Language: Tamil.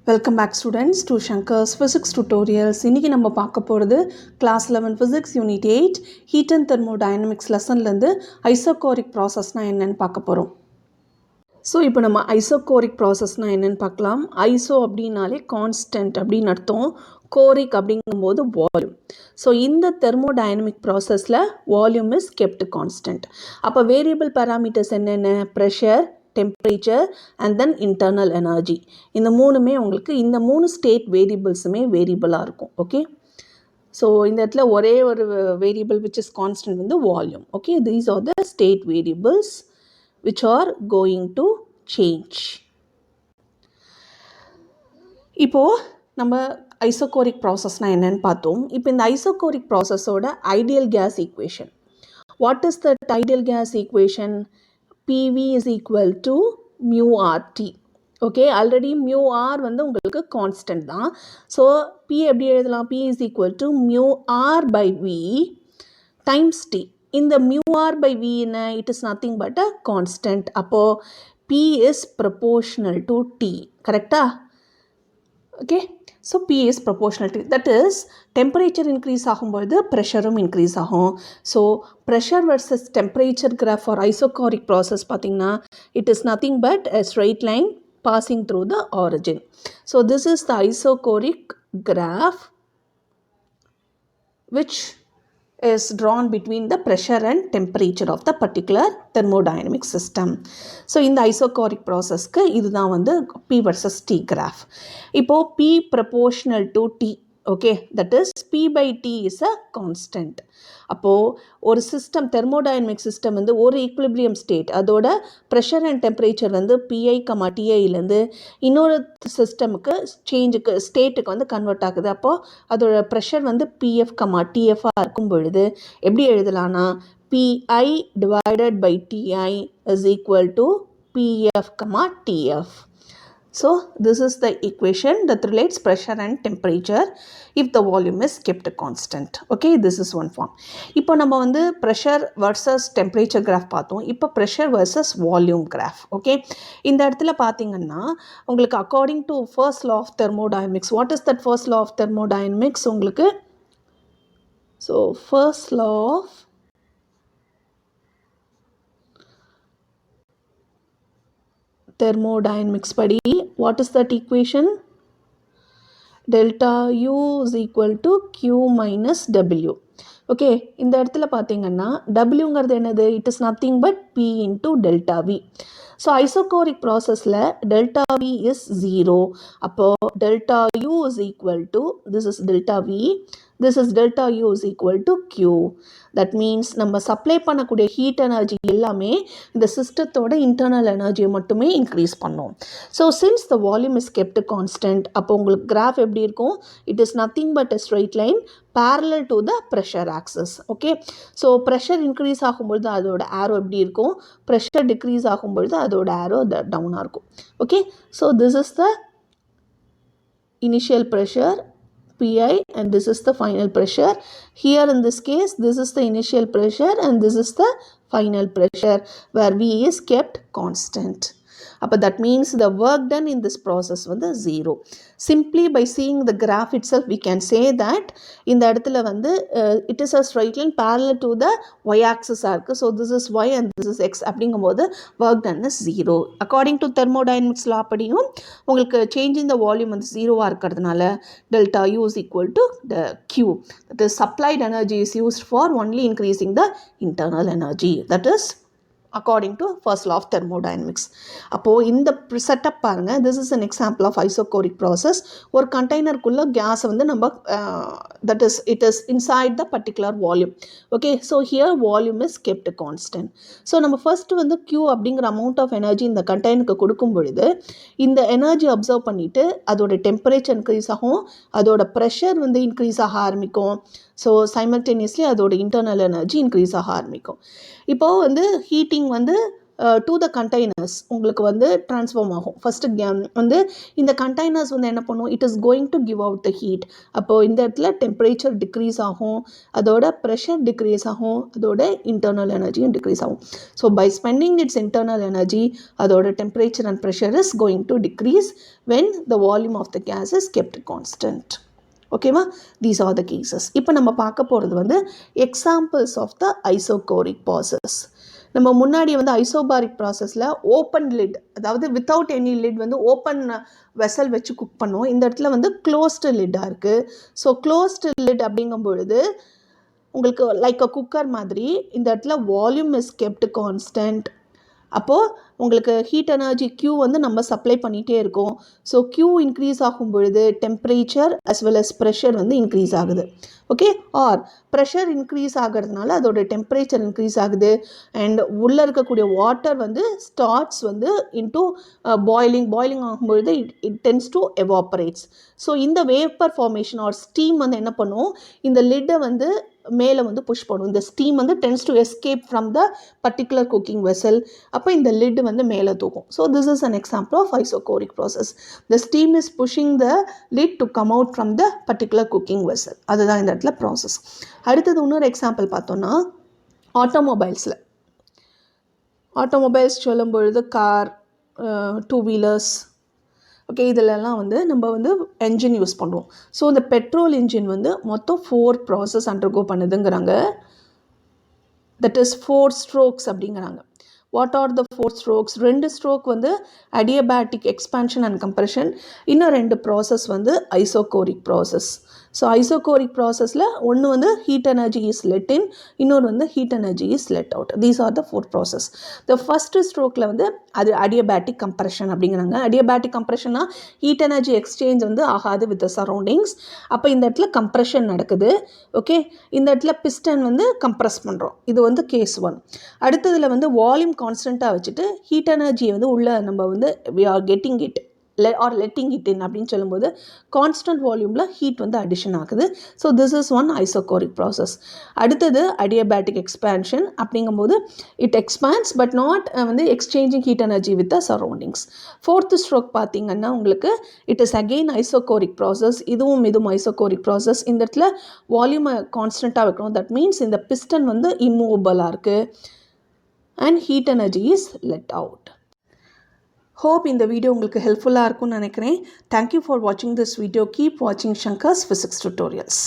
Welcome back students to Shankar's Physics Tutorials. இன்னைக்கு நம்ம பார்க்க போகிறது Class 11 Physics Unit 8 Heat and Thermodynamics லெசன்லேருந்து isochoric ப்ராசஸ்னால் என்னென்னு பார்க்க போகிறோம். ஸோ இப்போ நம்ம ஐசோகோரிக் ப்ராசஸ்னால் என்னென்னு பார்க்கலாம். ஐசோ அப்படின்னாலே கான்ஸ்டன்ட் அப்படின்னு அர்த்தம், கோரிக் அப்படிங்கும்போது வால்யூம். ஸோ இந்த தெர்மோடைனமிக் ப்ராசஸில் வால்யூம் இஸ் கெப்ட் கான்ஸ்டன்ட். அப்போ வேரியபிள் பேராமீட்டர்ஸ் என்னென்ன? Pressure, temperature and then internal energy. இந்த மூணுமே உங்களுக்கு இந்த மூணு ஸ்டேட் வேரியபிள்ஸுமே வேரியபிளாக இருக்கும். ஓகே, ஸோ இந்த இடத்துல ஒரே ஒரு வேரியபிள் which is constant வந்து volume. Okay, these are the state variables which are going to change. இப்போது நம்ம ஐசோகோரிக் ப்ராசஸ்னால் என்னென்னு பார்த்தோம். இப்போ இந்த ஐசோகோரிக் ப்ராசஸோட ideal gas equation. What is that ideal gas equation? PV is equal to mu RT. Okay, already mu R வந்து உங்களுக்கு கான்ஸ்டன்ட் தான். ஸோ P எப்படி எழுதலாம்? P is equal to mu R by V times T. இந்த mu R by V என்ன? It is nothing but a constant. அப்போது P is proportional to T. கரெக்டா? Okay, so P is proportional to, that is temperature increase ஆகும்பொழுது ப்ரெஷரும் இன்க்ரீஸ் ஆகும். So pressure versus temperature graph for isochoric process பார்த்திங்கன்னா it is nothing but a straight line passing through the origin. So this is the isocoric graph which is drawn between the pressure and temperature of the particular thermodynamic system. So in the isocoric process க்கு இதுதான் வந்து P versus T graph. இப்போ P proportional to T. Okay, that is P by T is a constant. அப்போது ஒரு சிஸ்டம், தெர்மோடைனமிக் சிஸ்டம் வந்து ஒரு ஈக்குலிபிரியம் ஸ்டேட், அதோட ப்ரெஷர் அண்ட் டெம்பரேச்சர் வந்து PI, TIலேருந்து இன்னொரு சிஸ்டமுக்கு சேஞ்சுக்கு ஸ்டேட்டுக்கு வந்து கன்வெர்ட் ஆகுது. அப்போது அதோட ப்ரெஷர் வந்து PF, TFஆக இருக்கும் பொழுது எப்படி எழுதலான்னா PI divided by TI is equal to PF, TF. So this is the equation that relates pressure and temperature if the volume is kept constant. Okay, this is one form. இப்போ நம்ம வந்து pressure versus temperature graph பார்த்தோம். இப்போ pressure versus volume graph. Okay, இந்த இடத்துல பார்த்தீங்கன்னா உங்களுக்கு according to first law of thermodynamics, what is that first law of thermodynamics? உங்களுக்கு so first law of thermodynamics படி what is that equation? Delta U is equal to Q minus W. Okay, இந்த இடத்துல பார்த்தீங்கன்னா Wங்கிறது என்னது? It is nothing but P into delta V. So isochoric ப்ராசஸில் delta V is 0. அப்போது delta U is equal to, this is delta V, this is delta U is equal to Q. That means நம்ம சப்ளை பண்ணக்கூடிய ஹீட் எனர்ஜி எல்லாமே இந்த சிஸ்டத்தோட இன்டர்னல் எனர்ஜியை மட்டுமே இன்க்ரீஸ் பண்ணோம். So since the volume is kept constant, அப்போ உங்களுக்கு கிராஃப் எப்படி இருக்கும்? It is nothing but a straight line parallel to the pressure axis. Okay, so pressure increase ஆகும்பொழுது அதோட ஆரோ எப்படி இருக்கும்? ப்ரெஷர் டிக்ரீஸ் ஆகும்பொழுது அதோட ஆரோ டவுனாக இருக்கும். Okay, so this is the initial pressure PI and this is the final pressure. Here in this case, this is the initial pressure and this is the final pressure where V is kept constant. அப்போ that means the work done in this process வந்து 0. Simply by seeing the graph itself we can say that இந்த இடத்துல வந்து it is a straight line parallel to the y axis இருக்குது. So this is y and this is x அப்படிங்கும்போது work done is 0. According to thermodynamics law படியும் உங்களுக்கு change in the volume வந்து 0வாக இருக்கிறதுனால delta U is equal to the Q. That is supplied energy is used for only increasing the internal energy. That is according to first law of thermodynamics. அப்போது இந்த செட்டப் பாருங்கள், this is an example of isocoric process. ஒரு கண்டெய்னருக்குள்ளே கேஸை வந்து நம்ம that is it is inside the particular volume. Okay, so here volume is kept constant. So நம்ம ஃபர்ஸ்ட் வந்து Q அப்படிங்கிற அமௌண்ட் ஆஃப் எனர்ஜி இந்த கண்டெய்னருக்கு கொடுக்கும் பொழுது இந்த எனர்ஜி அப்சர்வ் பண்ணிவிட்டு அதோட டெம்பரேச்சர் இன்க்ரீஸ் ஆகும், அதோட ப்ரெஷர் வந்து இன்க்ரீஸ் ஆக ஆரம்பிக்கும். ஸோ சைமல்டேனியஸ்லி அதோட இன்டர்னல் எனர்ஜி இன்க்ரீஸ் ஆக ஆரம்பிக்கும். இப்போது வந்து ஹீட்டிங் வந்து டு த கண்டெய்னர்ஸ் உங்களுக்கு வந்து ட்ரான்ஸ்ஃபார்ம் ஆகும். ஃபஸ்ட்டு வந்து இந்த கண்டெய்னர்ஸ் வந்து என்ன பண்ணும், it is going to give out the heat. அப்போது இந்த இடத்துல டெம்பரேச்சர் டிக்ரீஸ் ஆகும், அதோட ப்ரெஷர் டிக்ரீஸ் ஆகும், அதோட இன்டர்னல் எனர்ஜியும் டிக்ரீஸ் ஆகும். So by spending its internal energy அதோட temperature and pressure is going to decrease when the volume of the gas is kept constant. ஓகேவா, தீஸ் ஆர் த கேசஸ். இப்போ நம்ம பார்க்க போகிறது வந்து examples of the isochoric process. நம்ம முன்னாடி வந்து ஐசோபாரிக் ப்ராசஸில் ஓப்பன் லிட், அதாவது வித்தவுட் எனி லிட் வந்து ஓப்பன் வெசல் வச்சு குக் பண்ணுவோம். இந்த இடத்துல வந்து க்ளோஸ்டு லிட்டாக இருக்குது. ஸோ க்ளோஸ்டு லிட் அப்படிங்கும் பொழுது உங்களுக்கு லைக் அ குக்கர் மாதிரி இந்த இடத்துல வால்யூம் இஸ் கெப்ட் கான்ஸ்டன்ட். அப்போது உங்களுக்கு ஹீட் எனர்ஜி Q வந்து நம்ம சப்ளை பண்ணிகிட்டே இருக்கோம். ஸோ Q இன்க்ரீஸ் ஆகும் பொழுது temperature as well as pressure வந்து இன்க்ரீஸ் ஆகுது. ஓகே, ஆர் ப்ரெஷர் இன்க்ரீஸ் ஆகிறதுனால அதோட டெம்பரேச்சர் இன்க்ரீஸ் ஆகுது அண்ட் உள்ளே இருக்கக்கூடிய வாட்டர் வந்து ஸ்டார்ட்ஸ் வந்து இன்டூ பாயிலிங் ஆகும்பொழுது it tends to evaporates. So இந்த வேப்பர் ஃபார்மேஷன் ஆர் ஸ்டீம் வந்து என்ன பண்ணும், இந்த லிட்டை வந்து மேலே வந்து புஷ் பண்ணும். இந்த ஸ்டீம் வந்து tends to escape from the particular cooking vessel. அப்போ இந்த லிட் வந்து மேலே தூக்கும். So this is an example of isochoric process. The steam is pushing the lid to come out from the particular cooking vessel. அதுதான் இந்த இடத்துல ப்ராசஸ். அடுத்தது இன்னொரு எக்ஸாம்பிள் பார்த்தோன்னா ஆட்டோமொபைல்ஸ் சொல்லும் பொழுது கார், டூ வீலர்ஸ், ஓகே, இதிலெல்லாம் வந்து நம்ம வந்து என்ஜின் யூஸ் பண்ணுவோம். ஸோ இந்த பெட்ரோல் இன்ஜின் வந்து மொத்தம் 4 ப்ராசஸ் அண்டர்கோ பண்ணுதுங்கிறாங்க. தட் இஸ் 4 ஸ்ட்ரோக்ஸ் அப்படிங்கிறாங்க. What are the 4 strokes? 2 stroke வந்து அடியபேட்டிக் எக்ஸ்பான்ஷன் அண்ட் கம்ப்ரெஷன், இன்னும் 2 ப்ராசஸ் வந்து ஐசோகோரிக் ப்ராசஸ். ஸோ ஐசோகோரிக் ப்ராசஸில் ஒன்று வந்து heat energy is let in, இன்னொரு வந்து heat energy is let out. These are the 4 process. The first ஸ்ட்ரோக்கில் வந்து அது அடியபேட்டிக் கம்ப்ரெஷன் அப்படிங்கிறாங்க. அடியபேட்டிக் கம்ப்ரெஷன்னா ஹீட் எனர்ஜி எக்ஸ்சேஞ்ச் வந்து ஆகாது வித் த சரௌண்டிங்ஸ். அப்போ இந்த இடத்துல கம்ப்ரெஷன் நடக்குது. ஓகே, இந்த இடத்துல பிஸ்டன் வந்து கம்ப்ரெஸ் பண்ணுறோம். இது வந்து கேஸ் 1. அடுத்ததில் வந்து வால்யூம் கான்ஸ்டண்ட்டாக வச்சுட்டு ஹீட் எனர்ஜியை வந்து உள்ள நம்ம வந்து we are getting it or letting it in அப்படின்னு சொல்லும்போது கான்ஸ்டன்ட் வால்யூமில் ஹீட் வந்து அடிஷன் ஆகுது. So this is one isochoric process. அடுத்தது அடியபேட்டிக் எக்ஸ்பேன்ஷன் அப்படிங்கும்போது இட் எக்ஸ்பேண்ட்ஸ் பட் நாட் வந்து exchanging heat energy with the surroundings. 4th stroke பார்த்தீங்கன்னா உங்களுக்கு it is again isochoric process. இதுவும் ஐசோகோரிக் ப்ராசஸ். இந்த இடத்துல வால்யூமை கான்ஸ்டண்ட்டாக வைக்கணும். தட் மீன்ஸ் இந்த பிஸ்டன் வந்து இம்மூவபிளாக இருக்குது and heat energy is let out. Hope இந்த வீடியோ உங்களுக்கு ஹெல்ப்ஃபுல்லாக இருக்கும்னு நினைக்கிறேன். Thank you for watching this video. Keep watching Shankar's Physics Tutorials.